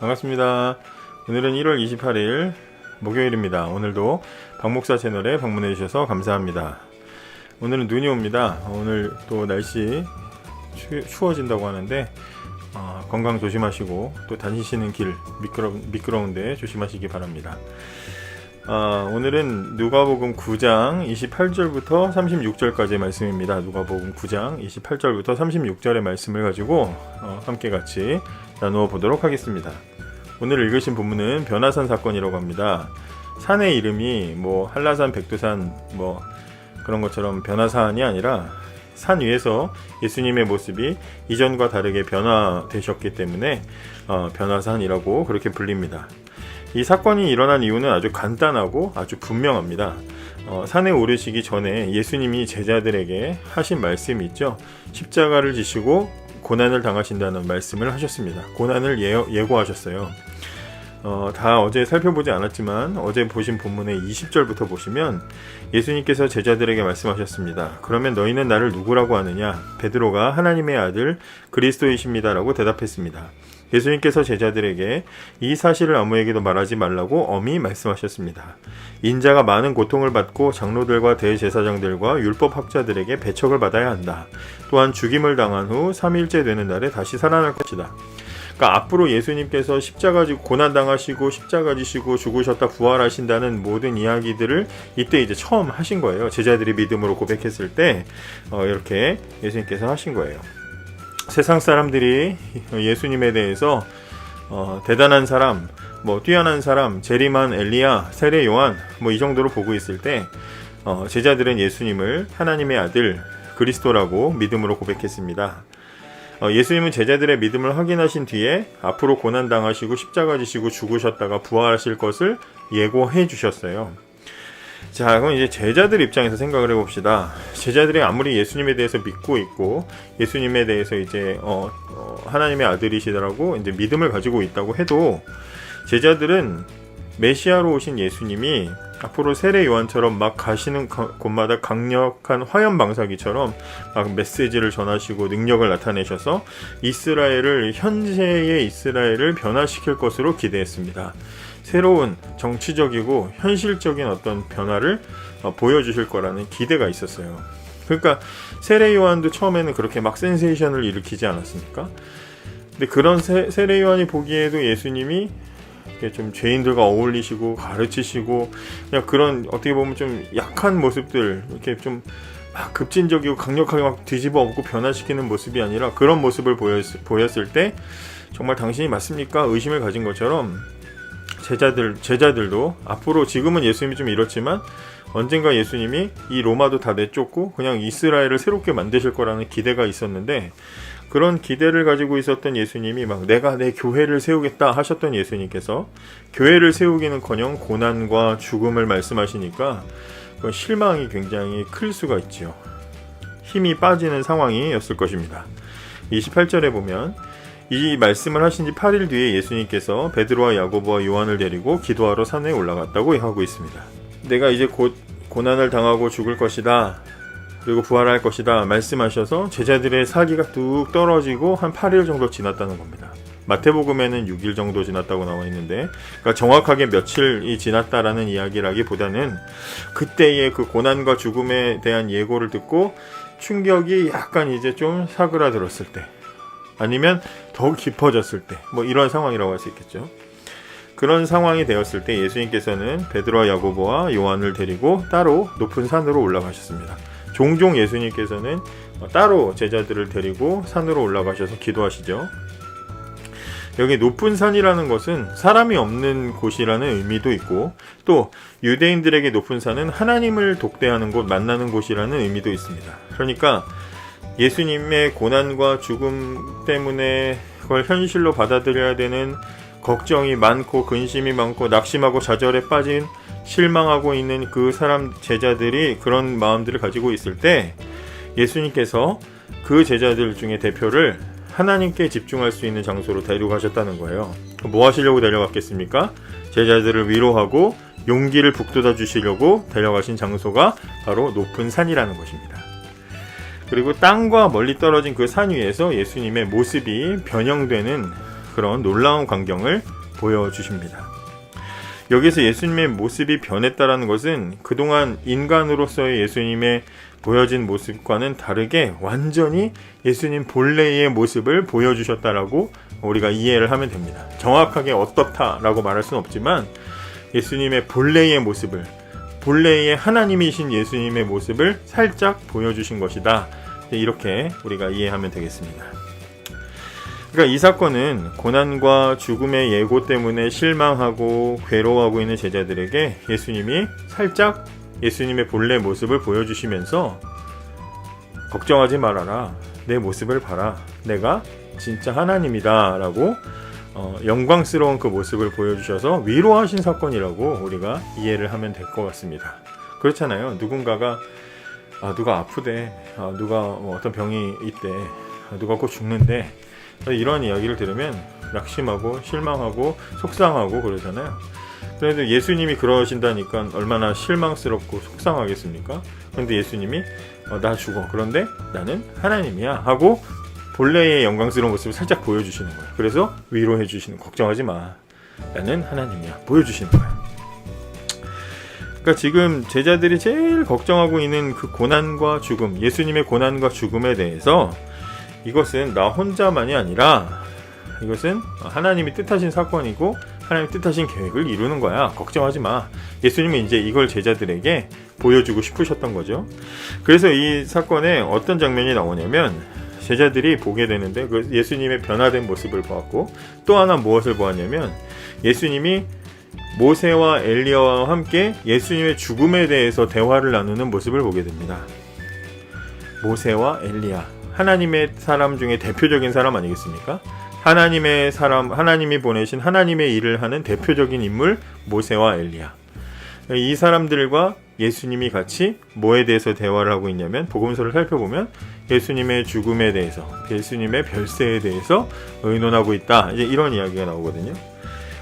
반갑습니다. 오늘은 1월 28일 목요일입니다. 오늘도 박목사 채널에 방문해 주셔서 감사합니다. 오늘은 눈이 옵니다. 오늘 또 날씨 추워진다고 하는데 건강 조심하시고 또 다니시는 길 미끄러운데 조심하시기 바랍니다. 오늘은 누가복음 9장 28절부터 36절까지의 말씀입니다. 누가복음 9장 28절부터 36절의 말씀을 가지고 함께 같이 나누어 보도록 하겠습니다. 오늘 읽으신 본문은 변화산 사건이라고 합니다. 산의 이름이 한라산, 백두산 그런 것처럼 변화산이 아니라 산 위에서 예수님의 모습이 이전과 다르게 변화되셨기 때문에 변화산이라고 그렇게 불립니다. 이 사건이 일어난 이유는 아주 간단하고 아주 분명합니다. 산에 오르시기 전에 예수님이 제자들에게 하신 말씀이 있죠. 십자가를 지시고 고난을 당하신다는 말씀을 하셨습니다. 고난을 예고하셨어요. 다 어제 살펴보지 않았지만 어제 보신 본문의 20절부터 보시면 예수님께서 제자들에게 말씀하셨습니다. 그러면 너희는 나를 누구라고 하느냐? 베드로가 하나님의 아들 그리스도이십니다 라고 대답했습니다. 예수님께서 제자들에게 이 사실을 아무에게도 말하지 말라고 엄히 말씀하셨습니다. 인자가 많은 고통을 받고 장로들과 대제사장들과 율법학자들에게 배척을 받아야 한다. 또한 죽임을 당한 후 3일째 되는 날에 다시 살아날 것이다. 그러니까 앞으로 예수님께서 십자가 지고 고난당하시고 십자가 지시고 죽으셨다 부활하신다는 모든 이야기들을 이때 이제 처음 하신 거예요. 제자들이 믿음으로 고백했을 때 이렇게 예수님께서 하신 거예요. 세상 사람들이 예수님에 대해서 대단한 사람, 뛰어난 사람, 재림한 엘리야, 세례 요한 이 정도로 보고 있을 때 제자들은 예수님을 하나님의 아들 그리스도라고 믿음으로 고백했습니다. 예수님은 제자들의 믿음을 확인하신 뒤에 앞으로 고난당하시고 십자가 지시고 죽으셨다가 부활하실 것을 예고해 주셨어요. 자, 그럼 이제 제자들 입장에서 생각을 해봅시다. 제자들이 아무리 예수님에 대해서 믿고 있고 예수님에 대해서 이제 하나님의 아들이시라고 이제 믿음을 가지고 있다고 해도 제자들은 메시아로 오신 예수님이 앞으로 세례 요한처럼 막 가시는 곳마다 강력한 화염 방사기처럼 막 메시지를 전하시고 능력을 나타내셔서 현재의 이스라엘을 변화시킬 것으로 기대했습니다. 새로운 정치적이고 현실적인 어떤 변화를 보여주실 거라는 기대가 있었어요. 그러니까 세례 요한도 처음에는 그렇게 막 센세이션을 일으키지 않았습니까? 근데 그런 세례 요한이 보기에도 예수님이 좀 죄인들과 어울리시고 가르치시고 그냥 그런 어떻게 보면 좀 약한 모습들 이렇게 좀 막 급진적이고 강력하게 막 뒤집어 엎고 변화시키는 모습이 아니라 그런 모습을 보였을 때 정말 당신이 맞습니까? 의심을 가진 것처럼 제자들도 앞으로 지금은 예수님이 좀 이렇지만 언젠가 예수님이 이 로마도 다 내쫓고 그냥 이스라엘을 새롭게 만드실 거라는 기대가 있었는데 그런 기대를 가지고 있었던 예수님이 막 내가 내 교회를 세우겠다 하셨던 예수님께서 교회를 세우기는커녕 고난과 죽음을 말씀하시니까 그 실망이 굉장히 클 수가 있죠. 힘이 빠지는 상황이었을 것입니다. 28절에 보면 이 말씀을 하신 지 8일 뒤에 예수님께서 베드로와 야고보와 요한을 데리고 기도하러 산에 올라갔다고 하고 있습니다. 내가 이제 곧 고난을 당하고 죽을 것이다. 그리고 부활할 것이다 말씀하셔서 제자들의 사기가 뚝 떨어지고 한 8일 정도 지났다는 겁니다. 마태복음에는 6일 정도 지났다고 나와 있는데 그러니까 정확하게 며칠이 지났다라는 이야기라기보다는 그때의 그 고난과 죽음에 대한 예고를 듣고 충격이 약간 이제 좀 사그라들었을 때 아니면 더욱 깊어졌을 때 이런 상황이라고 할 수 있겠죠. 그런 상황이 되었을 때 예수님께서는 베드로와 야고보와 요한을 데리고 따로 높은 산으로 올라가셨습니다. 종종 예수님께서는 따로 제자들을 데리고 산으로 올라가셔서 기도하시죠. 여기 높은 산이라는 것은 사람이 없는 곳이라는 의미도 있고 또 유대인들에게 높은 산은 하나님을 독대하는 곳, 만나는 곳이라는 의미도 있습니다. 그러니까 예수님의 고난과 죽음 때문에 그걸 현실로 받아들여야 되는 걱정이 많고 근심이 많고 낙심하고 좌절에 빠진 실망하고 있는 그 사람 제자들이 그런 마음들을 가지고 있을 때 예수님께서 그 제자들 중에 대표를 하나님께 집중할 수 있는 장소로 데려가셨다는 거예요. 뭐 하시려고 데려갔겠습니까? 제자들을 위로하고 용기를 북돋아 주시려고 데려가신 장소가 바로 높은 산이라는 것입니다. 그리고 땅과 멀리 떨어진 그 산 위에서 예수님의 모습이 변형되는 그런 놀라운 광경을 보여주십니다. 여기서 예수님의 모습이 변했다라는 것은 그동안 인간으로서의 예수님의 보여진 모습과는 다르게 완전히 예수님 본래의 모습을 보여주셨다라고 우리가 이해를 하면 됩니다. 정확하게 어떻다라고 말할 수는 없지만 예수님의 본래의 모습을, 본래의 하나님이신 예수님의 모습을 살짝 보여주신 것이다. 이렇게 우리가 이해하면 되겠습니다. 그러니까 이 사건은 고난과 죽음의 예고 때문에 실망하고 괴로워하고 있는 제자들에게 예수님이 살짝 예수님의 본래 모습을 보여주시면서 걱정하지 말아라, 내 모습을 봐라, 내가 진짜 하나님이다 라고 영광스러운 그 모습을 보여주셔서 위로하신 사건이라고 우리가 이해를 하면 될 것 같습니다. 그렇잖아요. 누군가가 누가 아프대, 누가 어떤 병이 있대, 누가 곧 죽는데, 이런 이야기를 들으면 낙심하고 실망하고 속상하고 그러잖아요. 그런데 예수님이 그러신다니까 얼마나 실망스럽고 속상하겠습니까? 그런데 예수님이 나 죽어, 그런데 나는 하나님이야 하고 본래의 영광스러운 모습을 살짝 보여주시는 거예요. 그래서 위로해 주시는, 걱정하지 마, 나는 하나님이야 보여주시는 거예요. 그러니까 지금 제자들이 제일 걱정하고 있는 그 고난과 죽음, 예수님의 고난과 죽음에 대해서 이것은 나 혼자만이 아니라 이것은 하나님이 뜻하신 사건이고 하나님이 뜻하신 계획을 이루는 거야, 걱정하지 마. 예수님은 이제 이걸 제자들에게 보여주고 싶으셨던 거죠. 그래서 이 사건에 어떤 장면이 나오냐면 제자들이 보게 되는데 그 예수님의 변화된 모습을 보았고 또 하나 무엇을 보았냐면 예수님이 모세와 엘리야와 함께 예수님의 죽음에 대해서 대화를 나누는 모습을 보게 됩니다. 모세와 엘리야, 하나님의 사람 중에 대표적인 사람 아니겠습니까? 하나님의 사람, 하나님이 보내신 하나님의 일을 하는 대표적인 인물 모세와 엘리야. 이 사람들과 예수님이 같이 뭐에 대해서 대화를 하고 있냐면 복음서를 살펴보면 예수님의 죽음에 대해서, 예수님의 별세에 대해서 의논하고 있다. 이제 이런 이야기가 나오거든요.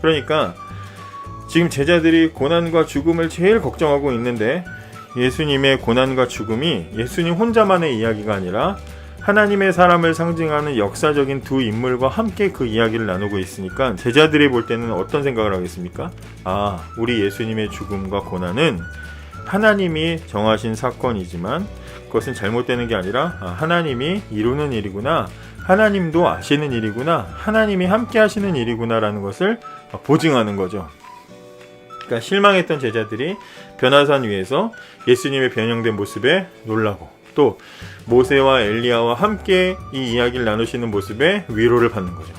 그러니까 지금 제자들이 고난과 죽음을 제일 걱정하고 있는데 예수님의 고난과 죽음이 예수님 혼자만의 이야기가 아니라 하나님의 사람을 상징하는 역사적인 두 인물과 함께 그 이야기를 나누고 있으니까 제자들이 볼 때는 어떤 생각을 하겠습니까? 우리 예수님의 죽음과 고난은 하나님이 정하신 사건이지만 그것은 잘못되는 게 아니라 하나님이 이루는 일이구나, 하나님도 아시는 일이구나, 하나님이 함께 하시는 일이구나 라는 것을 보증하는 거죠. 그러니까 실망했던 제자들이 변화산 위에서 예수님의 변형된 모습에 놀라고 또 모세와 엘리야와 함께 이 이야기를 나누시는 모습에 위로를 받는 거죠.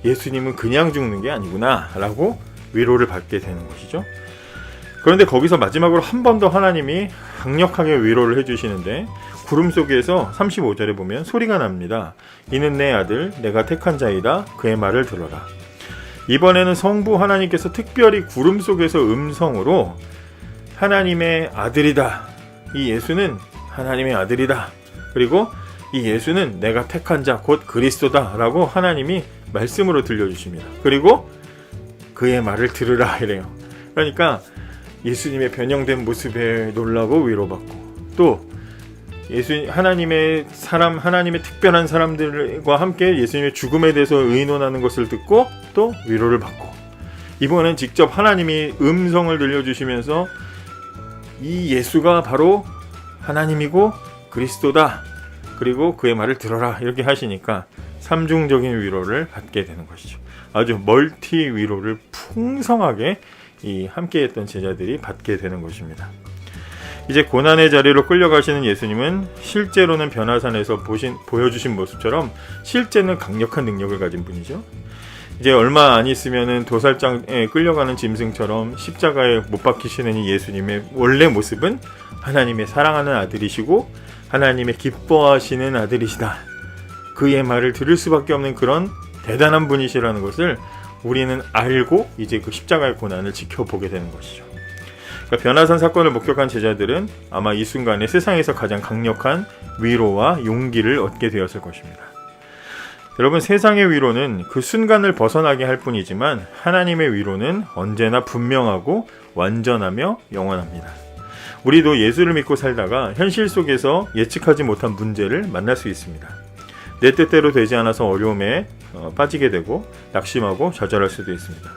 예수님은 그냥 죽는 게 아니구나 라고 위로를 받게 되는 것이죠. 그런데 거기서 마지막으로 한 번 더 하나님이 강력하게 위로를 해주시는데 구름 속에서 35절에 보면 소리가 납니다. 이는 내 아들, 내가 택한 자이다. 그의 말을 들어라. 이번에는 성부 하나님께서 특별히 구름 속에서 음성으로 하나님의 아들이다, 이 예수는 하나님의 아들이다, 그리고 이 예수는 내가 택한 자 곧 그리스도다 라고 하나님이 말씀으로 들려주십니다. 그리고 그의 말을 들으라 이래요. 그러니까 예수님의 변형된 모습에 놀라고 위로받고 또 하나님의 사람, 하나님의 특별한 사람들과 함께 예수님의 죽음에 대해서 의논하는 것을 듣고 또 위로를 받고 이번엔 직접 하나님이 음성을 들려주시면서 이 예수가 바로 하나님이고 그리스도다, 그리고 그의 말을 들어라 이렇게 하시니까 삼중적인 위로를 받게 되는 것이죠. 아주 멀티 위로를 풍성하게 이 함께했던 제자들이 받게 되는 것입니다. 이제 고난의 자리로 끌려가시는 예수님은 실제로는 변화산에서 보여주신 모습처럼 실제는 강력한 능력을 가진 분이죠. 이제 얼마 안 있으면은 도살장에 끌려가는 짐승처럼 십자가에 못 박히시는 이 예수님의 원래 모습은 하나님의 사랑하는 아들이시고 하나님의 기뻐하시는 아들이시다, 그의 말을 들을 수밖에 없는 그런 대단한 분이시라는 것을 우리는 알고 이제 그 십자가의 고난을 지켜보게 되는 것이죠. 그러니까 변화산 사건을 목격한 제자들은 아마 이 순간에 세상에서 가장 강력한 위로와 용기를 얻게 되었을 것입니다. 여러분, 세상의 위로는 그 순간을 벗어나게 할 뿐이지만 하나님의 위로는 언제나 분명하고 완전하며 영원합니다. 우리도 예수를 믿고 살다가 현실 속에서 예측하지 못한 문제를 만날 수 있습니다. 내 뜻대로 되지 않아서 어려움에 빠지게 되고 낙심하고 좌절할 수도 있습니다.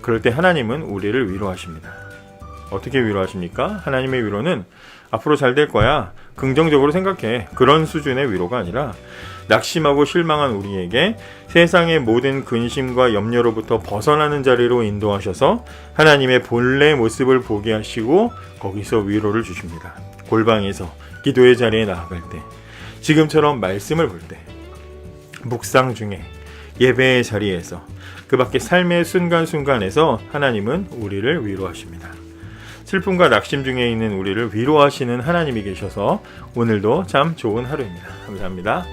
그럴 때 하나님은 우리를 위로하십니다. 어떻게 위로하십니까? 하나님의 위로는 앞으로 잘 될 거야, 긍정적으로 생각해, 그런 수준의 위로가 아니라 낙심하고 실망한 우리에게 세상의 모든 근심과 염려로부터 벗어나는 자리로 인도하셔서 하나님의 본래 모습을 보게 하시고 거기서 위로를 주십니다. 골방에서 기도의 자리에 나아갈 때, 지금처럼 말씀을 볼 때, 묵상 중에, 예배의 자리에서, 그 밖에 삶의 순간순간에서 하나님은 우리를 위로하십니다. 슬픔과 낙심 중에 있는 우리를 위로하시는 하나님이 계셔서 오늘도 참 좋은 하루입니다. 감사합니다.